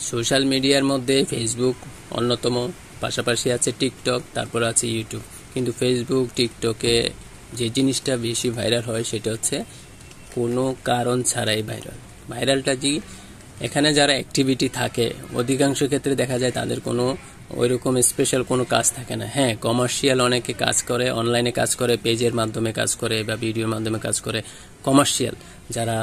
Social মিডিয়ার মধ্যে Facebook অন্যতম, পাশাপাশি আছে টিকটক, তারপর আছে ইউটিউব। কিন্তু ফেসবুক টিকটকে যে জিনিসটা বেশি ভাইরাল হয় সেটা হচ্ছে কোনো কারণ ছাড়াই ভাইরালটা যে এখানে যারা অ্যাক্টিভিটি থাকে অধিকাংশ ক্ষেত্রে দেখা যায় তাদের কোনো ওইরকম স্পেশাল কোনো কাজ থাকে না। হ্যাঁ, কমার্শিয়াল অনেকে কাজ করে, অনলাইনে কাজ করে, পেজের মাধ্যমে কাজ করে বা ভিডিওর মাধ্যমে কাজ করে। কমার্শিয়াল যারা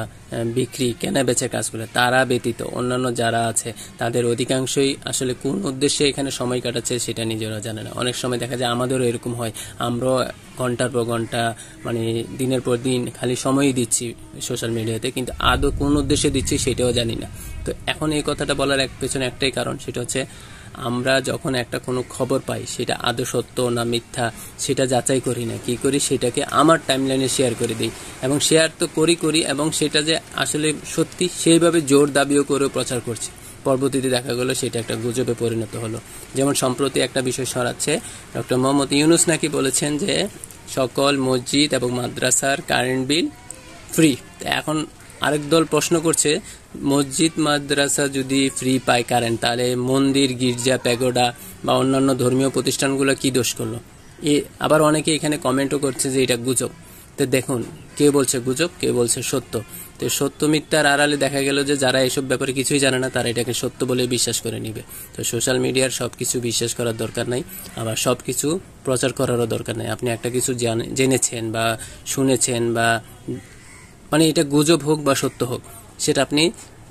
বিক্রি কেনা বেচে কাজ করে তারা ব্যতীত অন্যান্য যারা আছে তাদের অধিকাংশই আসলে কোন উদ্দেশ্যে এখানে সময় কাটাচ্ছে সেটা নিজেরা জানে না। অনেক সময় দেখা যায় আমাদেরও এরকম হয়, আমরাও ঘন্টার পর ঘন্টা মানে দিনের পর দিন খালি সময়ই দিচ্ছি সোশ্যাল মিডিয়াতে, কিন্তু আদৌ কোন উদ্দেশ্যে দিচ্ছি সেটাও জানি না। তো এখন এই কথাটা বলার পেছনে একটাই কারণ, সেটা হচ্ছে আমরা যখন একটা কোনো খবর পাই সেটা আদৌ সত্য না মিথ্যা সেটা যাচাই করি না, কি করি সেটাকে আমার টাইমলাইনে শেয়ার করে দিই। এবং শেয়ার তো করি এবং সেটা যে আসলে সত্যি সেইভাবে জোর দাবিও করে প্রচার করছি, পরবর্তীতে দেখা গেল সেটা একটা গুজবে পরিণত হলো। যেমন সম্প্রতি একটা বিষয় ছড়াচ্ছে, ডক্টর মোহাম্মদ ইউনূস নাকি বলেছেন যে সকল মসজিদ এবং মাদ্রাসার কারেন্ট বিল ফ্রি। এখন আরেক দল প্রশ্ন করছে, মসজিদ মাদ্রাসা যদি ফ্রি পায় কারেন্ট, তাহলে মন্দির, গির্জা, প্যাগোডা বা অন্যান্য ধর্মীয় প্রতিষ্ঠানগুলো কি দোষ করলো? আবার অনেকে এখানে কমেন্টও করছে যে এটা গুজব। তো দেখুন, কে বলছে গুজব, কে বলছে সত্য। তো সত্য মিথ্যার আড়ালে দেখা গেল যে যারা এসব ব্যাপারে কিছুই জানে না তারা এটাকে সত্য বলে বিশ্বাস করে নিবে। তো সোশ্যাল মিডিয়ার সবকিছু বিশ্বাস করার দরকার নাই, আবার সবকিছু প্রচার করারও দরকার নাই। আপনি একটা কিছু জেনেছেন বা শুনেছেন বা মানে এটা গুজব হোক বা সত্য হোক, সেটা আপনি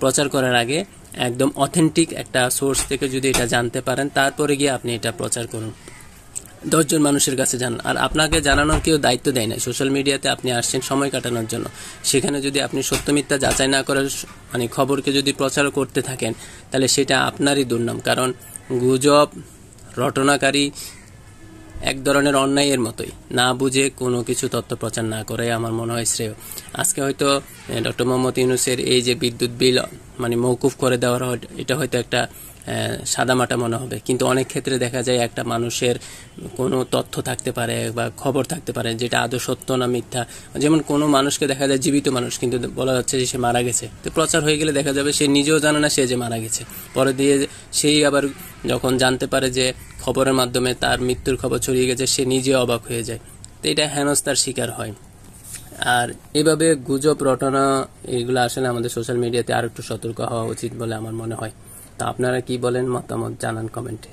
প্রচার করার আগে একদম অথেন্টিক একটা সোর্স থেকে যদি এটা জানতে পারেন তারপরে গিয়ে আপনি এটা প্রচার করুন, 10 জন মানুষের কাছে জানান। আর আপনাকে জানানোর কেউ দায়িত্ব দেয় না। সোশ্যাল মিডিয়াতে আপনি আসছেন সময় কাটানোর জন্য, সেখানে যদি আপনি সত্য মিথ্যা যাচাই না করে মানে খবরকে যদি প্রচার করতে থাকেন তাহলে সেটা আপনারই দুর্নাম। কারণ গুজব রটনাকারী এক ধরনের অন্যায়ের মতোই, না বুঝে কোনো কিছু তথ্য প্রচার না করে আমার মনে হয় শ্রেয়। আজকে হয়তো ডক্টর মোহাম্মদ ইউনূসের এই যে বিদ্যুৎ বিল মানে মওকুফ করে দেওয়ার হয়, এটা হয়তো একটা সাদামাটা মনে হবে, কিন্তু অনেক ক্ষেত্রে দেখা যায় একটা মানুষের কোনো তথ্য থাকতে পারে বা খবর থাকতে পারে যেটা আদৌ সত্য না মিথ্যা। যেমন কোনো মানুষকে দেখা যায় জীবিত মানুষ, কিন্তু বলা যাচ্ছে যে সে মারা গেছে। তো প্রচার হয়ে গেলে দেখা যাবে সে নিজেও জানে না সে যে মারা গেছে। পরে দিয়ে সেই আবার যখন জানতে পারে যে খবরের মাধ্যমে তার মৃত্যুর খবর ছড়িয়ে গেছে, সে নিজে অবাক হয়ে যায়। তো এটা হেনস্থার শিকার হয়। আর এভাবে গুজব রটনা এগুলো আসলে আমাদের সোশ্যাল মিডিয়াতে আর একটু সতর্ক হওয়া উচিত বলে আমার মনে হয়। তা আপনারা কি বলেন, মতামত জানান কমেন্টে।